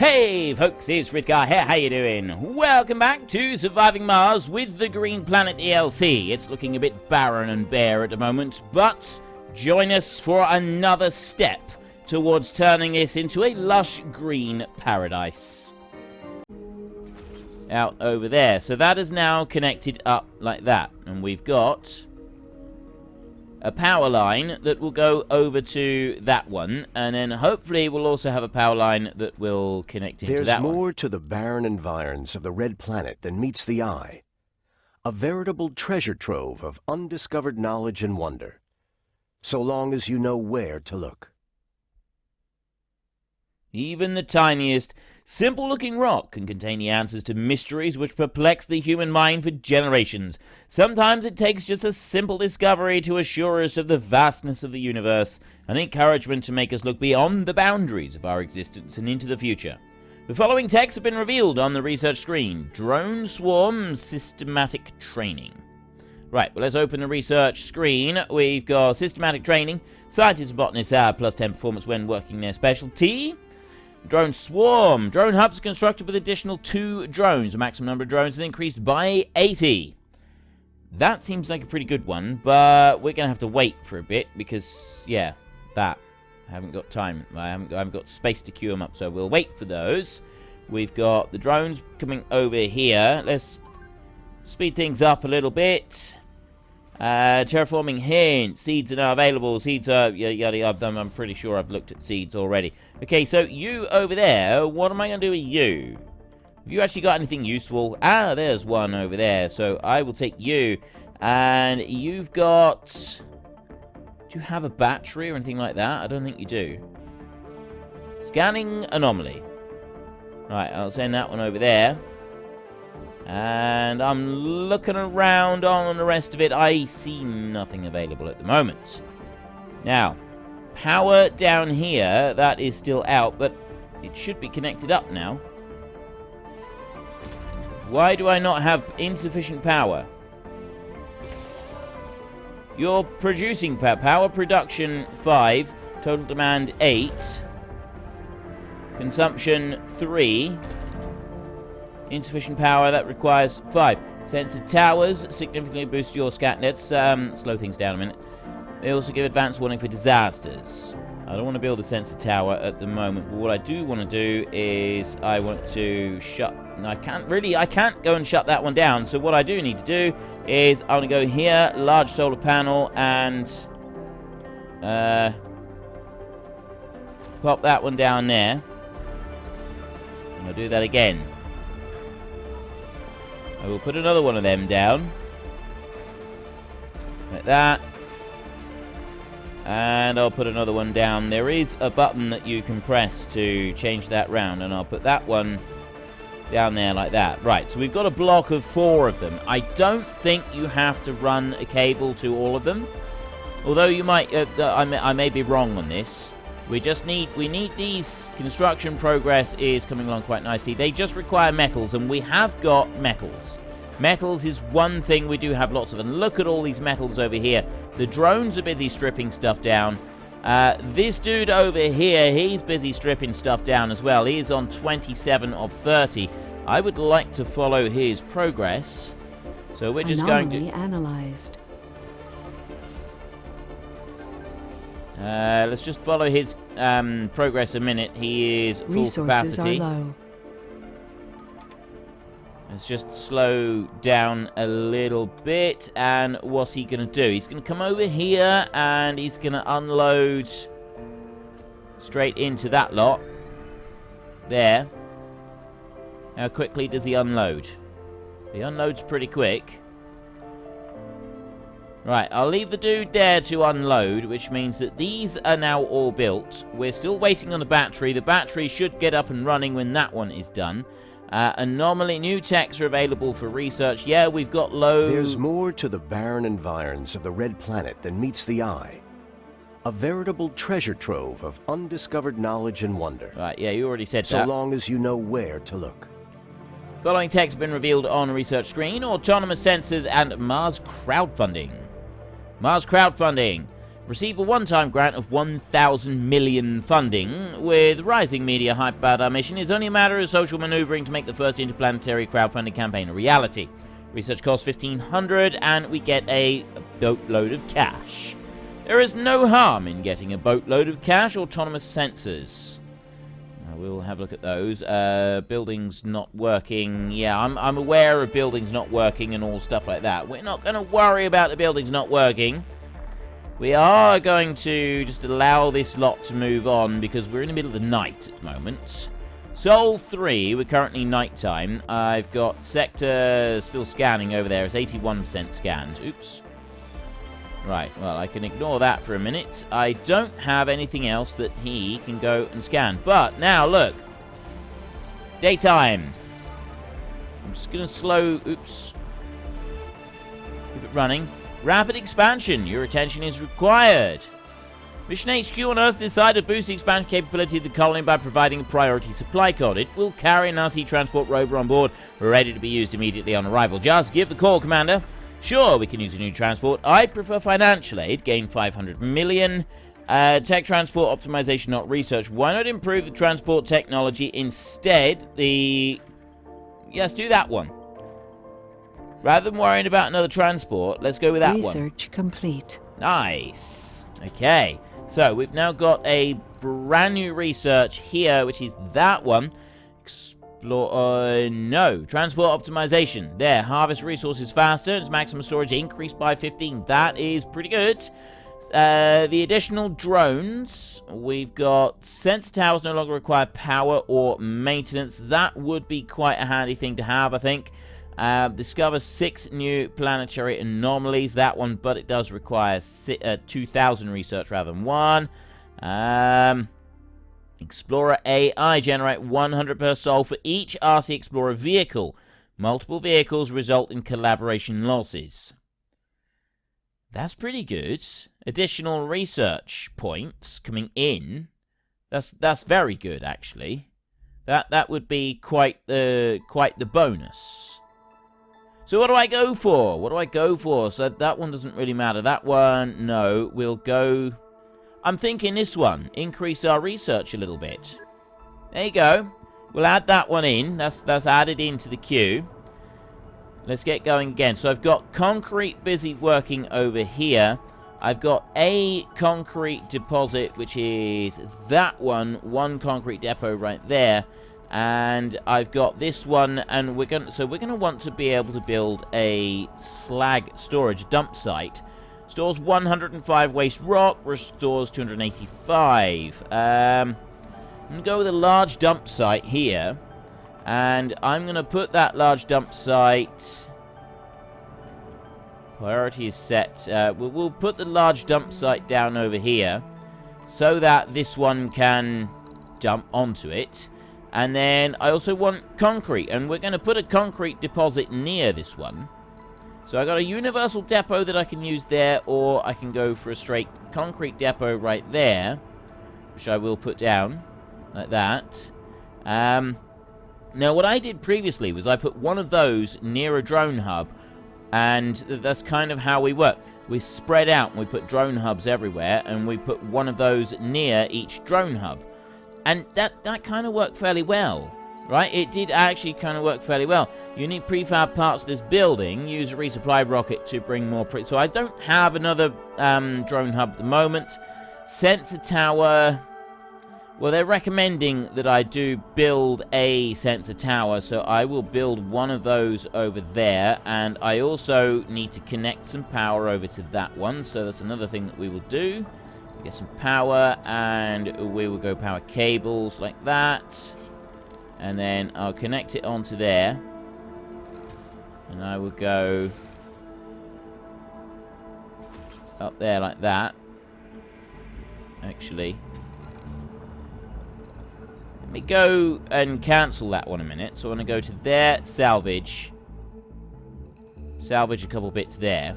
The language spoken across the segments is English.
Hey folks, it's Frithgar here, how you doing? Welcome back to Surviving Mars with the Green Planet DLC. It's looking a bit barren and bare at the moment, but join us for another step towards turning this into a lush green paradise. Out over there, so that is now connected up like that, and we've got a power line that will go over to that one, and then hopefully we'll also have a power line that will connect into that one. There's more to the barren environs of the red planet than meets the eye. A veritable treasure trove of undiscovered knowledge and wonder, so long as you know where to look. Even the tiniest, simple-looking rock can contain the answers to mysteries which perplex the human mind for generations. Sometimes it takes just a simple discovery to assure us of the vastness of the universe, and encouragement to make us look beyond the boundaries of our existence and into the future. The following texts have been revealed on the research screen. Drone Swarm Systematic Training. Right, well, let's open the research screen. We've got systematic training. Scientists and botanists have +10 performance when working their specialty. Drone Swarm. Drone hubs constructed with additional 2 drones. The maximum number of drones is increased by 80. That seems like a pretty good one, but we're going to have to wait for a bit because, yeah, I haven't got time. I haven't got space to queue them up, so we'll wait for those. We've got the drones coming over here. Let's speed things up a little bit. Terraforming hint. Seeds are now available. Seeds are... I'm pretty sure I've looked at seeds already. Okay, so you over there, what am I going to do with you? Have you actually got anything useful? Ah, there's one over there. So I will take you. And you've got... Do you have a battery or anything like that? I don't think you do. Scanning anomaly. Right, I'll send that one over there. And I'm looking around on the rest of it. I see nothing available at the moment. Now, power down here, that is still out, but it should be connected up now. Why do I not have insufficient power? You're producing power production 5, total demand 8, consumption 3. Insufficient power, that requires 5. Sensor towers significantly boost your scat. Let's slow things down a minute. They also give advanced warning for disasters. I don't want to build a sensor tower at the moment, but what I do want to do is I want to shut... I can't go and shut that one down. So what I do need to do is I want to go here, large solar panel, and pop that one down there. And I'll do that again. I will put another one of them down. Like that. And I'll put another one down. There is a button that you can press to change that round. And I'll put that one down there like that. Right, so we've got a block of 4 of them. I don't think you have to run a cable to all of them. Although you might... I may be wrong on this. We need these. Construction progress is coming along quite nicely. They just require metals, and we have got metals. Metals is one thing we do have lots of, and look at all these metals over here. The drones are busy stripping stuff down. This dude over here, he's busy stripping stuff down as well. He is on 27 of 30. I would like to follow his progress. So we're just going to... analyzed. Let's just follow his progress a minute. He is full capacity. Resources are low. Let's just slow down a little bit. And what's he going to do? He's going to come over here and he's going to unload straight into that lot. There. How quickly does he unload? He unloads pretty quick. Right, I'll leave the dude there to unload, which means that these are now all built. We're still waiting on the battery. The battery should get up and running when that one is done. Anomaly, new techs are available for research. Yeah, we've got low... There's more to the barren environs of the red planet than meets the eye. A veritable treasure trove of undiscovered knowledge and wonder. Right, yeah, you already said so that. So long as you know where to look. Following text have been revealed on research screen. Autonomous sensors and Mars crowdfunding. Mars crowdfunding. Receive a one-time grant of 1,000 million funding. With rising media hype about our mission, it's only a matter of social maneuvering to make the first interplanetary crowdfunding campaign a reality. Research costs 1,500, and we get a boatload of cash. There is no harm in getting a boatload of cash. Autonomous sensors. We'll have a look at those. Buildings not working. Yeah, I'm aware of buildings not working and all stuff like that. We're not going to worry about the buildings not working. We are going to just allow this lot to move on because we're in the middle of the night at the moment. Sol 3, we're currently nighttime. I've got sector still scanning over there. It's 81% scanned. Oops. Right, well, I can ignore that for a minute. I don't have anything else that he can go and scan. But now, look. Daytime. I'm just going to slow... Oops. Keep it running. Rapid expansion. Your attention is required. Mission HQ on Earth decided to boost the expansion capability of the colony by providing a priority supply code. It will carry an RC transport rover on board, ready to be used immediately on arrival. Just give the call, Commander. Sure, we can use a new transport. I prefer financial aid. Gain 500 million. Tech transport optimization, not research. Why not improve the transport technology instead? Yes, do that one. Rather than worrying about another transport, let's go with that one. Research complete. Nice. Okay. So, we've now got a brand new research here, which is that one. No. Transport optimization. There. Harvest resources faster. Its maximum storage increased by 15. That is pretty good. The additional drones. We've got sensor towers no longer require power or maintenance. That would be quite a handy thing to have, I think. Discover 6 new planetary anomalies. That one, but it does require 2,000 research rather than 1. Explorer AI. Generate 100 per soul for each RC Explorer vehicle. Multiple vehicles result in collaboration losses. That's pretty good. Additional research points coming in. That's very good, actually. That would be quite the bonus. So what do I go for? What do I go for? So that one doesn't really matter. That one, no. We'll go... I'm thinking this one. Increase our research a little bit. There you go. We'll add that one in. That's added into the queue. Let's get going again. So I've got concrete busy working over here. I've got a concrete deposit, which is that one. One concrete depot right there. And I've got this one, and we're gonna want to be able to build a slag storage dump site. Stores 105 waste rock, restores 285. I'm gonna go with a large dump site here, and I'm gonna put that large dump site. Priority is set. We'll put the large dump site down over here, so that this one can dump onto it. And then I also want concrete, and we're going to put a concrete deposit near this one. So I got a universal depot that I can use there, or I can go for a straight concrete depot right there, which I will put down like that. Now what I did previously was I put one of those near a drone hub, and that's kind of how we work. We spread out and we put drone hubs everywhere, and we put one of those near each drone hub. And that kind of worked fairly well, right? It did actually kind of work fairly well. You need prefab parts of this building. Use a resupply rocket to bring more so I don't have another drone hub at the moment. Sensor tower. Well, they're recommending that I do build a sensor tower, so I will build one of those over there. And I also need to connect some power over to that one, so that's another thing that we will do. Get some power, and we will go power cables like that, and then I'll connect it onto there, and I will go up there like that. Actually, let me go and cancel that one a minute. So I'm going to go to there, salvage a couple bits there.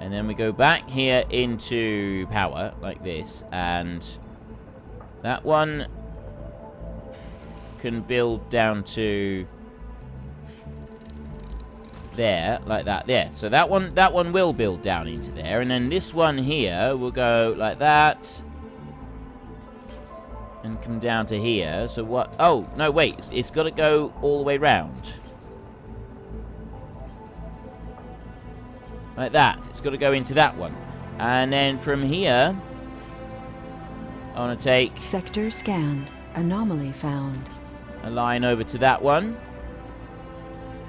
And then we go back here into power, like this, and that one can build down to there, like that, there. So that one will build down into there, and then this one here will go like that, and come down to here. So what? Oh no, wait, it's got to go all the way round, like that. It's got to go into that one, and then from here, I want to take sector scanned, anomaly found, a line over to that one.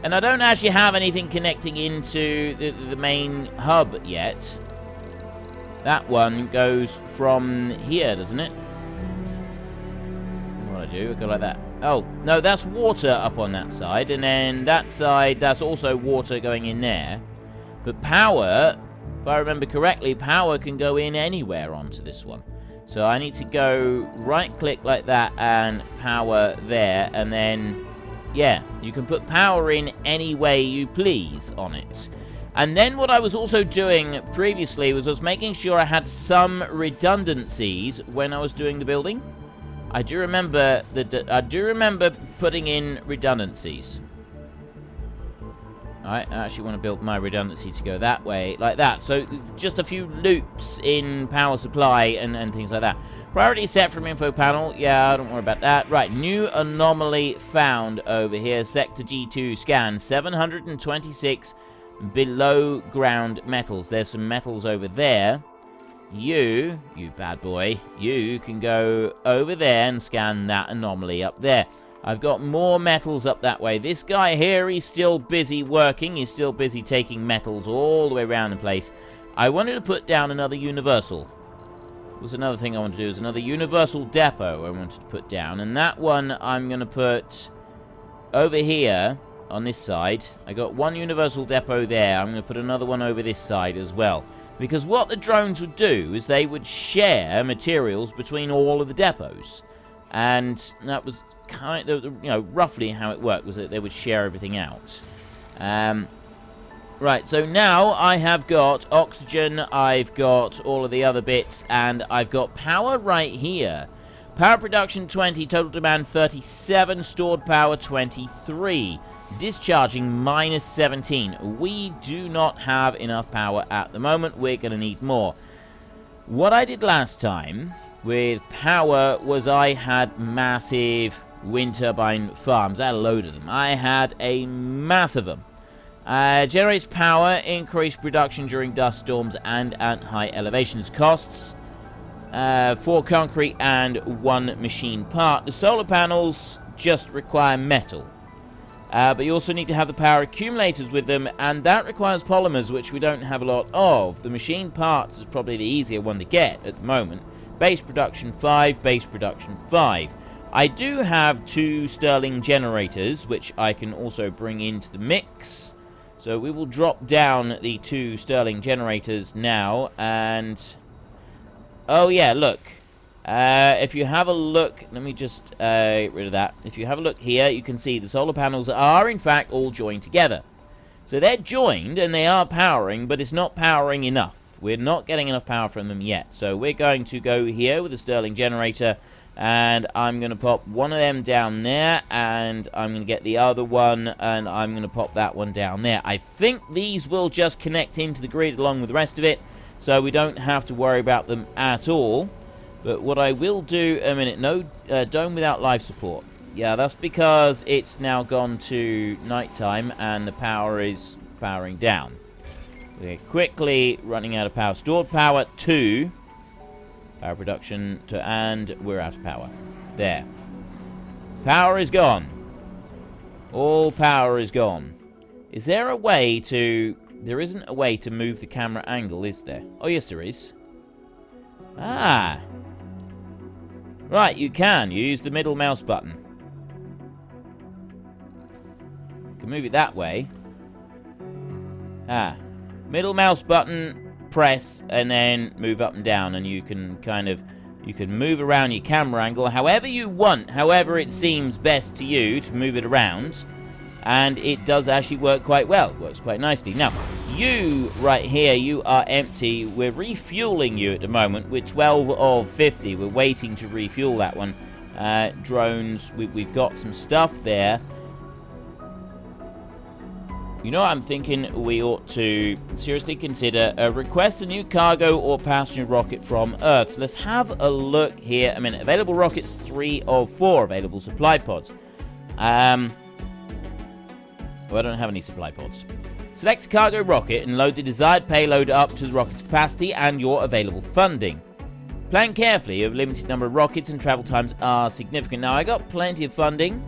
And I don't actually have anything connecting into the main hub yet. That one goes from here, doesn't it? What do I do? I go like that. Oh, no, that's water up on that side. And then that side, that's also water going in there. But power, if I remember correctly, power can go in anywhere onto this one. So I need to go right-click like that and power there, and then... yeah, you can put power in any way you please on it. And then what I was also doing previously was I was making sure I had some redundancies when I was doing the building. I do remember putting in redundancies. I actually want to build my redundancy to go that way, like that. So just a few loops in power supply and things like that. Priority set from info panel. Yeah, don't worry about that. Right, new anomaly found over here. Sector G2 scan 726 below ground metals. There's some metals over there. You bad boy, you can go over there and scan that anomaly up there. I've got more metals up that way. This guy here, he's still busy working. He's still busy taking metals all the way around the place. I wanted to put down another universal. Was another thing I wanted to do. Is another universal depot I wanted to put down. And that one I'm going to put over here on this side. I got one universal depot there. I'm going to put another one over this side as well. Because what the drones would do is they would share materials between all of the depots. And that was kind of, roughly how it worked, was that they would share everything out. Right, so now I have got oxygen, I've got all of the other bits, and I've got power right here. Power production 20, total demand 37, stored power 23, discharging minus 17. We do not have enough power at the moment, we're going to need more. What I did last time with power was I had massive wind turbine farms. I had a load of them. I had a mass of them. Generates power, increased production during dust storms and at high elevations. Costs 4 concrete and 1 machine part. The solar panels just require metal. But you also need to have the power accumulators with them, and that requires polymers, which we don't have a lot of. The machine parts is probably the easier one to get at the moment. Base production 5, base production 5. I do have 2 Stirling generators, which I can also bring into the mix. So we will drop down the 2 Stirling generators now, and... oh yeah, look. If you have a look, let me just get rid of that. If you have a look here, you can see the solar panels are in fact all joined together. So they're joined and they are powering, but it's not powering enough. We're not getting enough power from them yet. So we're going to go here with a Stirling generator, and I'm going to pop one of them down there, and I'm going to get the other one, and I'm going to pop that one down there. I think these will just connect into the grid along with the rest of it, so we don't have to worry about them at all. But what I will do, a minute, no dome without life support. Yeah, that's because it's now gone to nighttime and the power is powering down. We're quickly running out of power. Stored power 2. Power production to, and we're out of power. There. Power is gone. All power is gone. Is there a way to... there isn't a way to move the camera angle, is there? Oh, yes, there is. Ah. Right, you can. You use the middle mouse button. You can move it that way. Ah. Middle mouse button, press, and then move up and down, and you can kind of... you can move around your camera angle however you want, however it seems best to you to move it around. And it does actually work quite well. It works quite nicely. Now, you right here, you are empty. We're refueling you at the moment. We're 12 of 50. We're waiting to refuel that one. Drones, we've got some stuff there. You know, I'm thinking we ought to seriously consider request a new cargo or passenger rocket from Earth. So let's have a look here a minute. Available rockets, 3 of 4. Available supply pods. Well, I don't have any supply pods. Select a cargo rocket and load the desired payload up to the rocket's capacity and your available funding. Plan carefully. A limited number of rockets and travel times are significant. Now, I got plenty of funding.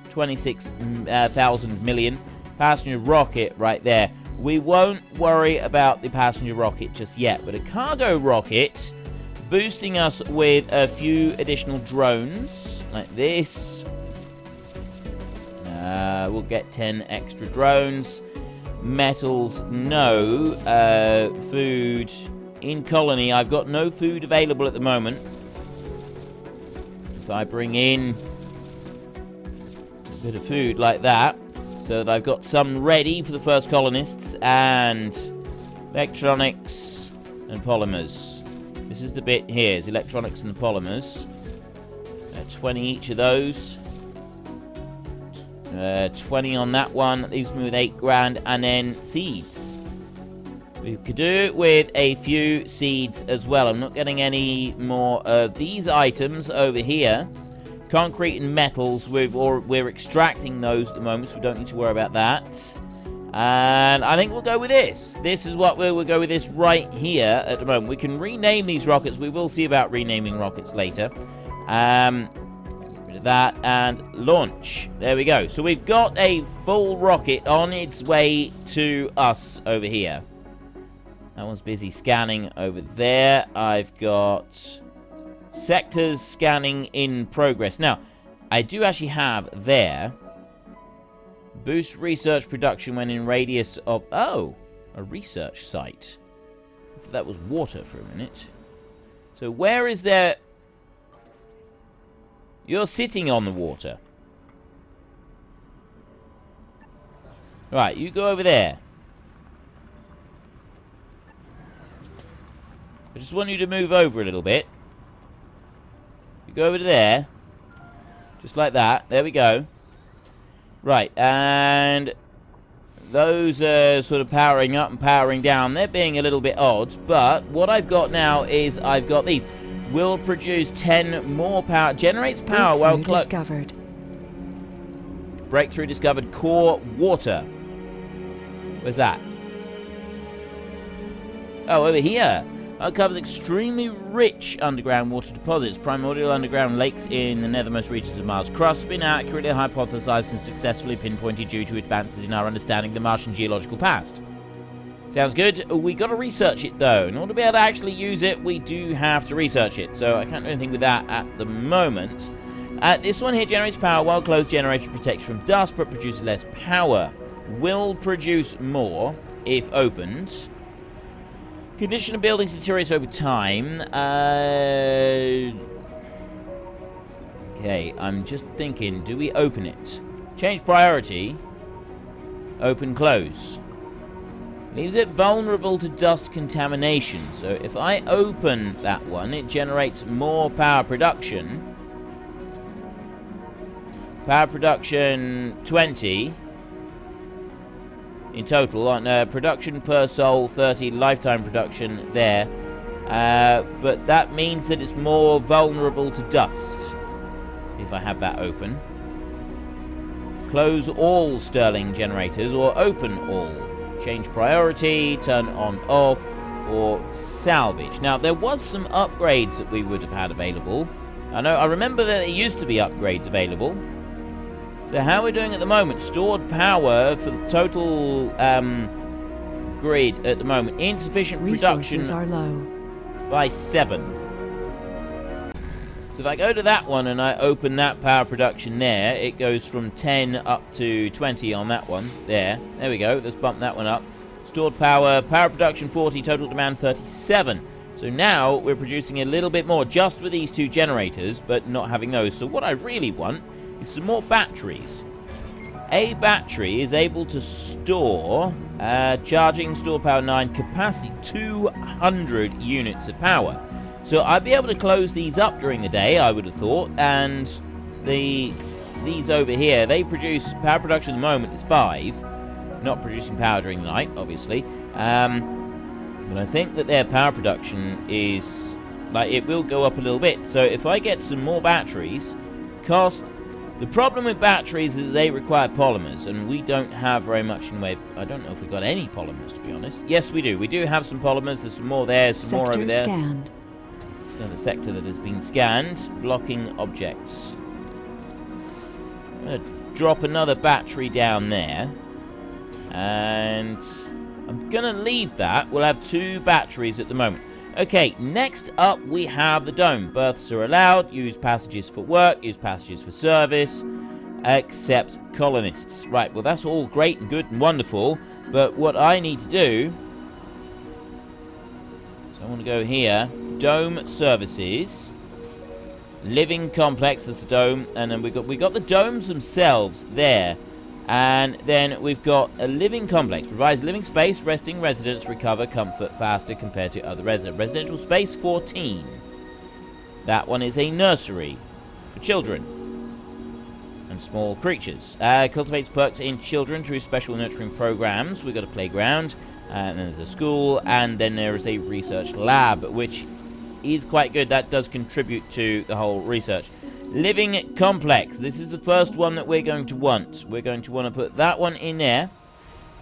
26,000 million. Passenger rocket right there. We won't worry about the passenger rocket just yet, but a cargo rocket boosting us with a few additional drones like this. We'll get 10 extra drones. Metals, no. Food in colony. I've got no food available at the moment. If I bring in a bit of food like that, so that I've got some ready for the first colonists, and electronics and polymers. This is the bit here, is electronics and the polymers. 20 each of those. 20 on that one, that leaves me with 8 grand, and then seeds. We could do it with a few seeds as well. I'm not getting any more of these items over here. Concrete and metals, we're extracting those at the moment, so we don't need to worry about that. And I think we'll go with this. This is what we'll go with this right here at the moment. We can rename these rockets. We will see about renaming rockets later. Get rid of that and launch. There we go. So we've got a full rocket on its way to us over here. That one's busy scanning over there. I've got sectors scanning in progress. Now, I do actually have there boost research production when in radius of... Oh, a research site. I thought that was water for a minute. So where is there... You're sitting on the water. Right, you go over there. I just want you to move over a little bit. You go over to there. Just like that. There we go. Right, and those are sort of powering up and powering down. They're being a little bit odd, but what I've got now is I've got these. Will produce 10 more power. Generates power while discovered. Breakthrough discovered core water. Where's that? Oh, over here. Uncovers extremely rich underground water deposits. Primordial underground lakes in the nethermost regions of Mars' crust have been accurately hypothesized and successfully pinpointed due to advances in our understanding of the Martian geological past. Sounds good. We got to research it, though. In order to be able to actually use it, we do have to research it. So I can't do anything with that at the moment. This one here generates power while closed. Generator protects from dust, but produces less power. Will produce more if opened. Condition of buildings deteriorates over time. Okay, I'm just thinking, do we open it? Change priority. Open, close. Leaves it vulnerable to dust contamination. So if I open that one, it generates more power production. Power production 20. In total, on production per soul, 30, lifetime production there. But that means that it's more vulnerable to dust, if I have that open. Close all Stirling generators, or open all. Change priority, turn on, off, or salvage. Now, there was some upgrades that we would have had available. I remember that there used to be upgrades available. So how are we doing at the moment? Stored power for the total grid at the moment. Insufficient production. Resources are low. By 7. So if I go to that one and I open that power production there, it goes from 10 up to 20 on that one. There we go. Let's bump that one up. Stored power, power production 40, total demand 37. So now we're producing a little bit more just with these two generators, but not having those. So what I really want is some more batteries. A battery is able to store, charging, store power 9, capacity 200 units of power. So I'd be able to close these up during the day, I would have thought, and these over here, they produce, power production at the moment is 5. not producing power during the night, obviously. But I think that their power production is, like, it will go up a little bit. So if I get some more batteries, the problem with batteries is they require polymers, and we don't have very much in the way. I don't know if we've got any polymers, to be honest. Yes, we do. We do have some polymers. There's some more there, some more over there. Scanned. It's another sector that has been scanned. Blocking objects. I'm going to drop another battery down there. And I'm going to leave that. We'll have 2 batteries at the moment. Okay, next up we have the dome. Berths are allowed. Use passages for work. Use passages for service. Accept colonists. Right, well that's all great and good and wonderful. But what I need to do... So I want to go here. Dome services. Living complex, that's the dome. And then we got the domes themselves there. And then we've got a living complex. Provides living space, resting residents recover comfort faster compared to other residents. Residential space 14. That one is a nursery for children and small creatures. Cultivates perks in children through special nurturing programs. We've got a playground, and then there's a school, and then there is a research lab, which is quite good. That does contribute to the whole research. Living complex. This is the first one that we're going to want. We're going to want to put that one in there.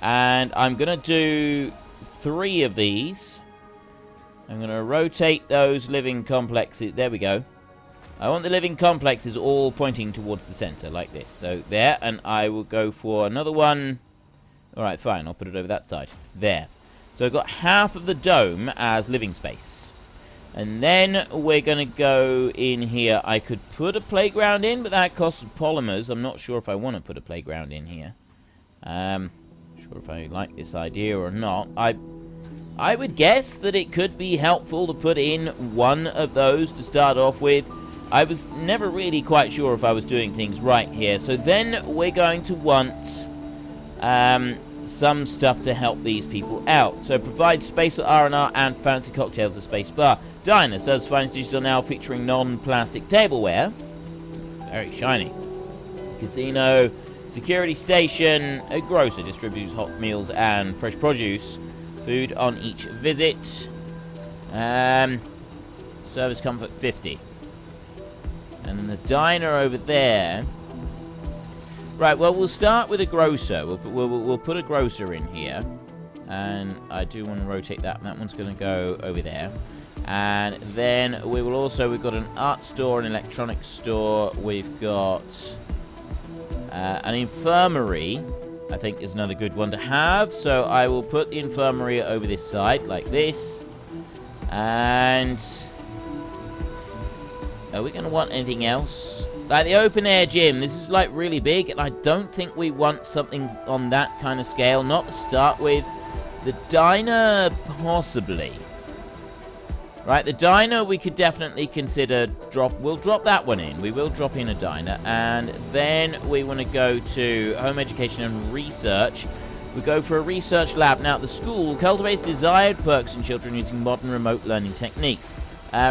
And I'm going to do 3 of these. I'm going to rotate those living complexes. There we go. I want the living complexes all pointing towards the center, like this. So, there. And I will go for another one. Alright, fine. I'll put it over that side. There. So, I've got half of the dome as living space. And then we're going to go in here. I could put a playground in, but that costs polymers. I'm not sure if I want to put a playground in here. Sure if I like this idea or not. I would guess that it could be helpful to put in one of those to start off with. I was never really quite sure if I was doing things right here. So then we're going to want some stuff to help these people out. So provide space for R&R and fancy cocktails at Space Bar. Diner serves fine digital now featuring non-plastic tableware. Very shiny. Casino, security station, a grocer distributes hot meals and fresh produce. Food on each visit. Service comfort 50. And the diner over there. Right, well, we'll start with a grocer. We'll put a grocer in here. And I do want to rotate that. That one's going to go over there. And then we've got an art store, an electronics store. We've got an infirmary, I think is another good one to have. So I will put the infirmary over this side, like this. And are we going to want anything else? Like the open air gym, this is like really big, and I don't think we want something on that kind of scale, not to start with. The diner, possibly. Right, the diner we could definitely consider we'll drop that one in. We will drop in a diner, and then we want to go to home education and research. We go for a research lab. Now, the school cultivates desired perks in children using modern remote learning techniques.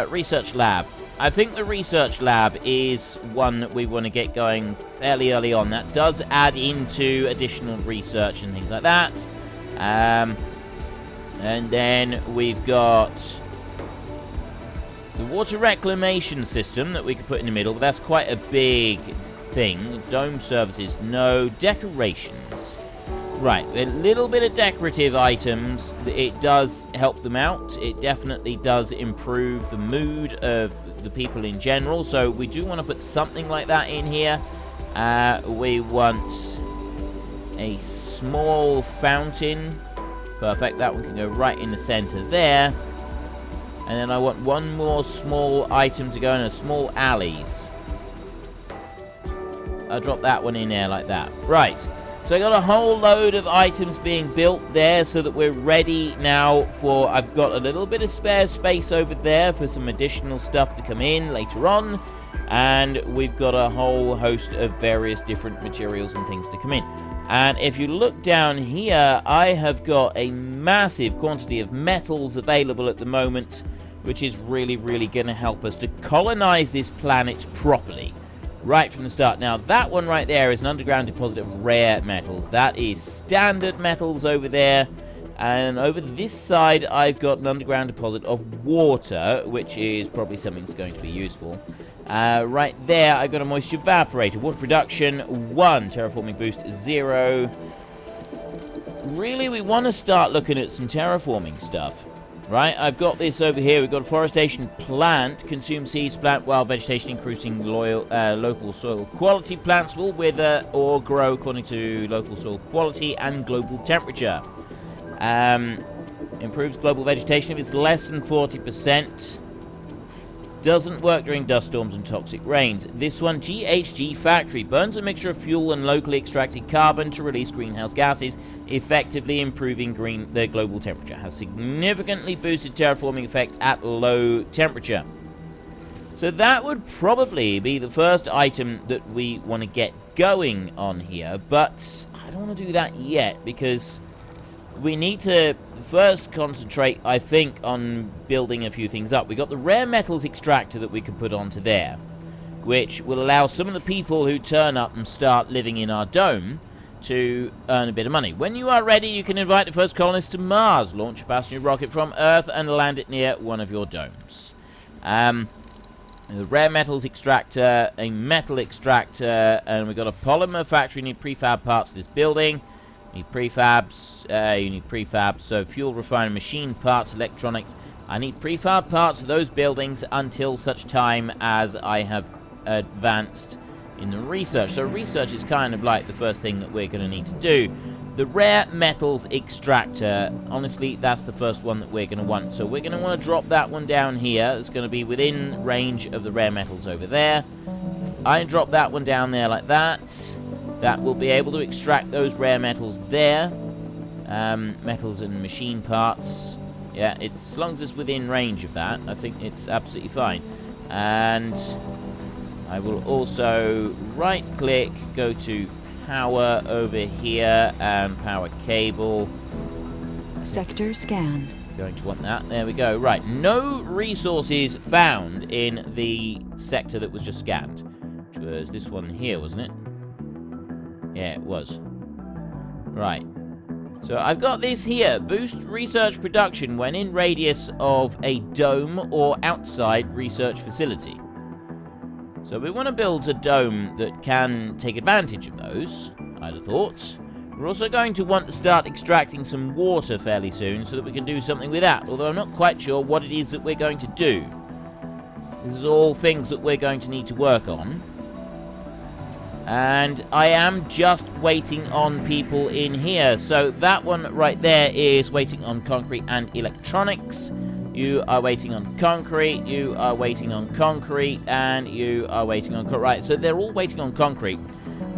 Research lab. I think the research lab is one that we want to get going fairly early on. That does add into additional research and things like that. And then we've got the water reclamation system that we could put in the middle, but that's quite a big thing. Dome services, no. Decorations. Right, a little bit of decorative items. It does help them out. It definitely does improve the mood of the people in general. So we do want to put something like that in here. We want a small fountain. Perfect. That one can go right in the center there. And then I want one more small item to go in a small alleys. I'll drop that one in there like that. Right. So I got a whole load of items being built there so that we're ready now for... I've got a little bit of spare space over there for some additional stuff to come in later on. And we've got a whole host of various different materials and things to come in. And if you look down here, I have got a massive quantity of metals available at the moment, which is really, really going to help us to colonize this planet properly. right from the start. Now, that one right there is an underground deposit of rare metals. That is standard metals over there. And over this side, I've got an underground deposit of water, which is probably something that's going to be useful. Right there, I've got a moisture evaporator. Water production, 1. Terraforming boost, 0. Really, we want to start looking at some terraforming stuff. Right, I've got this over here. We've got a forestation plant. Consume seeds, plant wild vegetation, increasing local soil quality. Plants will wither or grow according to local soil quality and global temperature. Improves global vegetation if it's less than 40%. Doesn't work during dust storms and toxic rains. This one, GHG Factory, burns a mixture of fuel and locally extracted carbon to release greenhouse gases, effectively improving the global temperature. Has significantly boosted terraforming effect at low temperature. So that would probably be the first item that we want to get going on here, but I don't want to do that yet because we need to first concentrate, I think, on building a few things up. We got the rare metals extractor that we could put onto there, which will allow some of the people who turn up and start living in our dome to earn a bit of money. When you are ready, you can invite the first colonists to Mars, launch a passenger rocket from Earth, and land it near one of your domes. The rare metals extractor, a metal extractor, and we've got a polymer factory. Need prefab parts of this building. You need prefabs, you need prefabs, so fuel refinery, machine parts, electronics. I need prefab parts of those buildings until such time as I have advanced in the research. So research is kind of like the first thing that we're going to need to do. The rare metals extractor, honestly, that's the first one that we're going to want. So we're going to want to drop that one down here. It's going to be within range of the rare metals over there. I drop that one down there like that. That will be able to extract those rare metals there. Metals and machine parts. Yeah, as long as it's within range of that, I think it's absolutely fine. And I will also right-click, go to power over here, and power cable. Sector scanned. Going to want that. There we go. Right, no resources found in the sector that was just scanned. Which was this one here, wasn't it? Yeah, it was. Right. So I've got this here. Boost research production when in radius of a dome or outside research facility. So we want to build a dome that can take advantage of those, I'd have thought. We're also going to want to start extracting some water fairly soon so that we can do something with that, although I'm not quite sure what it is that we're going to do. This is all things that we're going to need to work on. And I am just waiting on people in here. So that one right there is waiting on concrete and electronics. You are waiting on concrete. You are waiting on concrete. And you are waiting on concrete. Right, so they're all waiting on concrete.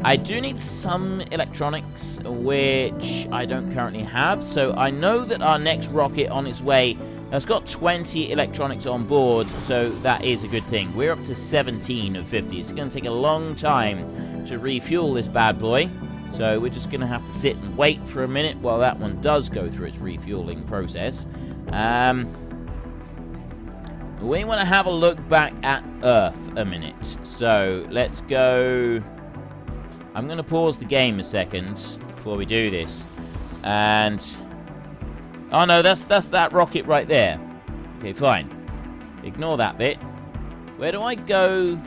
I do need some electronics, which I don't currently have. So I know that our next rocket on its way has got 20 electronics on board, so that is a good thing. We're up to 17 of 50. It's going to take a long time to refuel this bad boy. So we're just going to have to sit and wait for a minute while that one does go through its refueling process. We want to have a look back at Earth a minute. So let's go. I'm going to pause the game a second before we do this. And oh no, that's that rocket right there. Okay, fine. Ignore that bit. Where do I go?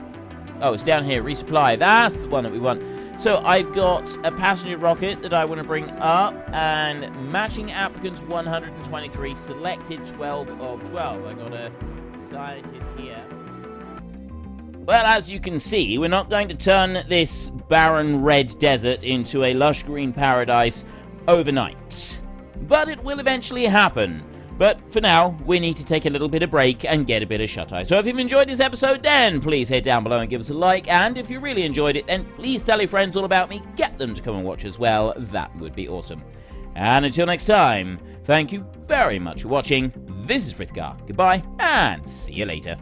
Oh, it's down here. Resupply. That's the one that we want. So I've got a passenger rocket that I want to bring up, and matching applicants 123, selected 12 of 12. I got a scientist here. Well, as you can see, we're not going to turn this barren red desert into a lush green paradise overnight. But it will eventually happen. But for now, we need to take a little bit of break and get a bit of shut-eye. So if you've enjoyed this episode, then please head down below and give us a like. And if you really enjoyed it, then please tell your friends all about me. Get them to come and watch as well. That would be awesome. And until next time, thank you very much for watching. This is Frithgar. Goodbye, and see you later.